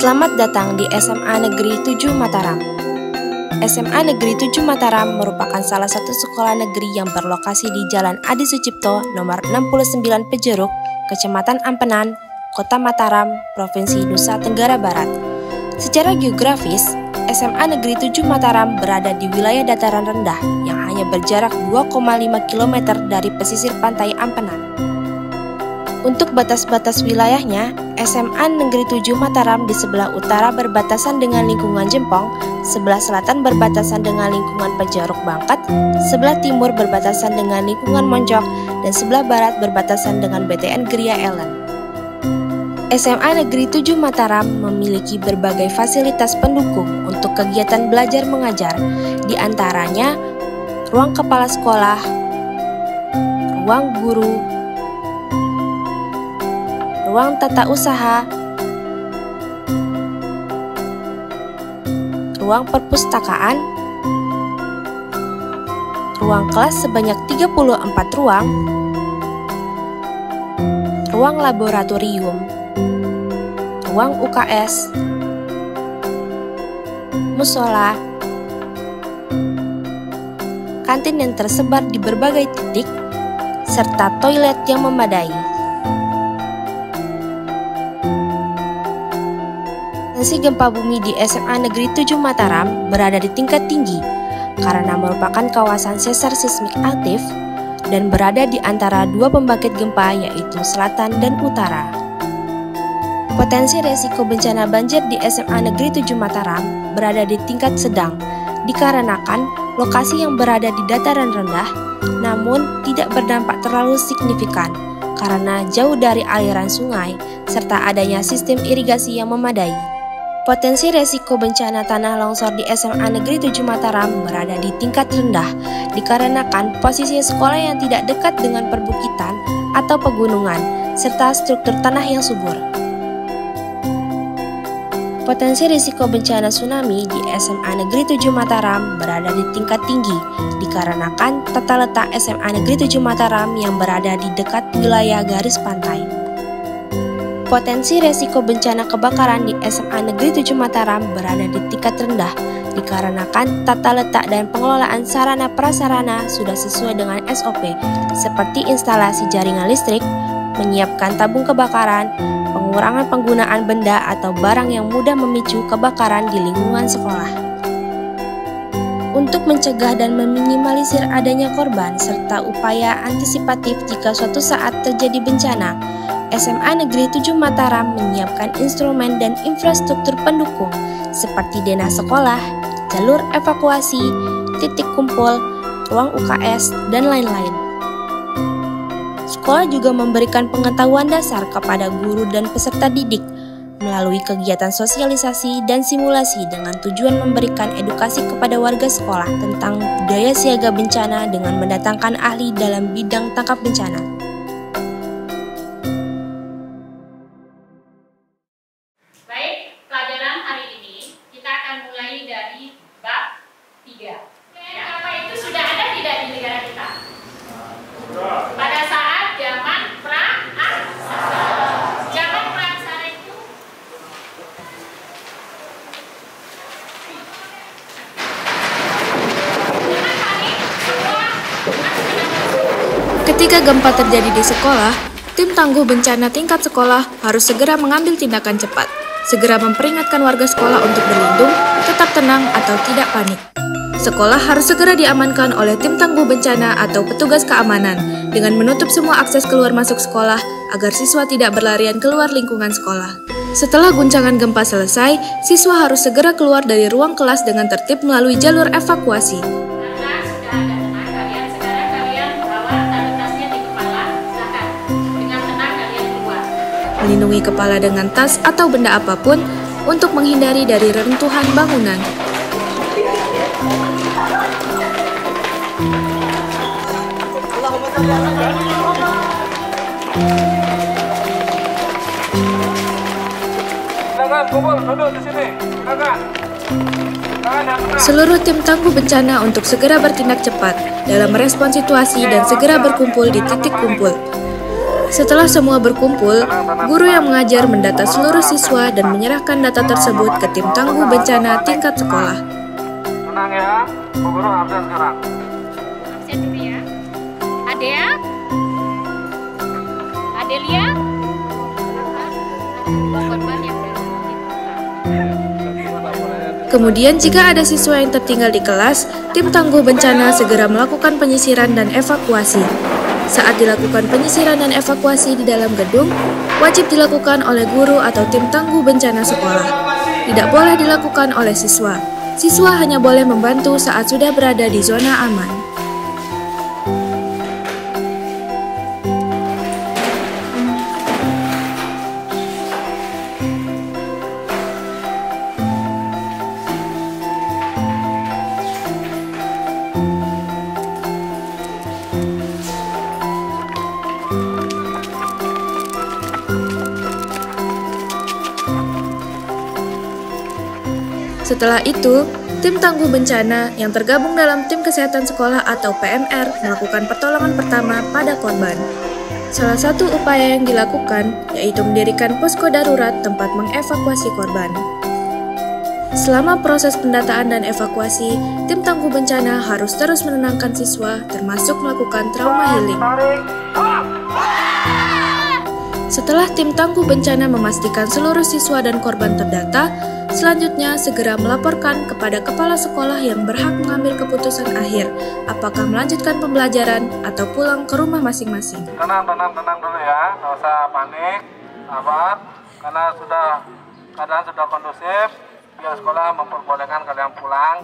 Selamat datang di SMA Negeri 7 Mataram. SMA Negeri 7 Mataram merupakan salah satu sekolah negeri yang berlokasi di Jalan Adi Sucipto nomor 69 Pejeruk, Kecamatan Ampenan, Kota Mataram, Provinsi Nusa Tenggara Barat. Secara geografis, SMA Negeri 7 Mataram berada di wilayah dataran rendah yang hanya berjarak 2,5 km dari pesisir pantai Ampenan. Untuk batas-batas wilayahnya, SMA Negeri 7 Mataram di sebelah utara berbatasan dengan lingkungan Jempong, sebelah selatan berbatasan dengan lingkungan Pejeruk Bangkat, sebelah timur berbatasan dengan lingkungan Monjok, dan sebelah barat berbatasan dengan BTN Gria Ellen. SMA Negeri 7 Mataram memiliki berbagai fasilitas pendukung untuk kegiatan belajar mengajar, di antaranya ruang kepala sekolah, ruang guru, ruang tata usaha, ruang perpustakaan, ruang kelas sebanyak 34 ruang, ruang laboratorium, ruang UKS, musola, kantin yang tersebar di berbagai titik, serta toilet yang memadai. Potensi gempa bumi di SMA Negeri 7 Mataram berada di tingkat tinggi karena merupakan kawasan sesar sismik aktif dan berada di antara dua pembangkit gempa yaitu selatan dan utara. Potensi resiko bencana banjir di SMA Negeri 7 Mataram berada di tingkat sedang dikarenakan lokasi yang berada di dataran rendah namun tidak berdampak terlalu signifikan karena jauh dari aliran sungai serta adanya sistem irigasi yang memadai. Potensi resiko bencana tanah longsor di SMA Negeri 7 Mataram berada di tingkat rendah dikarenakan posisi sekolah yang tidak dekat dengan perbukitan atau pegunungan serta struktur tanah yang subur. Potensi risiko bencana tsunami di SMA Negeri 7 Mataram berada di tingkat tinggi dikarenakan tata letak SMA Negeri 7 Mataram yang berada di dekat wilayah garis pantai. Potensi resiko bencana kebakaran di SMA Negeri 7 Mataram berada di tingkat rendah dikarenakan tata letak dan pengelolaan sarana prasarana sudah sesuai dengan SOP seperti instalasi jaringan listrik, menyiapkan tabung kebakaran, pengurangan penggunaan benda atau barang yang mudah memicu kebakaran di lingkungan sekolah. Untuk mencegah dan meminimalisir adanya korban serta upaya antisipatif jika suatu saat terjadi bencana, SMA Negeri 7 Mataram menyiapkan instrumen dan infrastruktur pendukung seperti denah sekolah, jalur evakuasi, titik kumpul, ruang UKS, dan lain-lain. Sekolah juga memberikan pengetahuan dasar kepada guru dan peserta didik melalui kegiatan sosialisasi dan simulasi dengan tujuan memberikan edukasi kepada warga sekolah tentang budaya siaga bencana dengan mendatangkan ahli dalam bidang tangkap bencana. Baik, pelajaran hari ini kita akan mulai dari bab 3. Apa itu sudah ada tidak di negara kita? Pada saat zaman Praksara. Zaman Praksara itu Ketika gempa terjadi di sekolah, tim tangguh bencana tingkat sekolah harus segera mengambil tindakan cepat, segera memperingatkan warga sekolah untuk berlindung, tetap tenang atau tidak panik. Sekolah harus segera diamankan oleh tim tangguh bencana atau petugas keamanan dengan menutup semua akses keluar masuk sekolah agar siswa tidak berlarian keluar lingkungan sekolah. Setelah guncangan gempa selesai, siswa harus segera keluar dari ruang kelas dengan tertib melalui jalur evakuasi. karena sudah agak tenang kalian, sekarang kalian bawa tas-tasnya di kepala, silakan. Dengan tenang kalian keluar. Melindungi kepala dengan tas atau benda apapun untuk menghindari dari reruntuhan bangunan. Seluruh tim tangguh bencana untuk segera bertindak cepat dalam merespons situasi dan segera berkumpul di titik kumpul. Setelah semua berkumpul, guru yang mengajar mendata seluruh siswa dan menyerahkan data tersebut ke tim tangguh bencana tingkat sekolah. Tenang ya, Bu Guru absen sekarang. Absen dulu ya. Adea? Adelia? Korban yang Kemudian jika ada siswa yang tertinggal di kelas, tim tangguh bencana segera melakukan penyisiran dan evakuasi. Saat dilakukan penyisiran dan evakuasi di dalam gedung, wajib dilakukan oleh guru atau tim tangguh bencana sekolah. Tidak boleh dilakukan oleh siswa. Siswa hanya boleh membantu saat sudah berada di zona aman. Setelah itu, tim tangguh bencana yang tergabung dalam tim kesehatan sekolah atau PMR melakukan pertolongan pertama pada korban. Salah satu upaya yang dilakukan yaitu mendirikan posko darurat tempat mengevakuasi korban. Selama proses pendataan dan evakuasi, tim tangguh bencana harus terus menenangkan siswa termasuk melakukan trauma healing. Setelah tim tangguh bencana memastikan seluruh siswa dan korban terdata, selanjutnya segera melaporkan kepada kepala sekolah yang berhak mengambil keputusan akhir, apakah melanjutkan pembelajaran atau pulang ke rumah masing-masing. Tenang dulu ya, nggak usah panik, sabar, karena keadaan sudah kondusif, pihak sekolah memperbolehkan kalian pulang.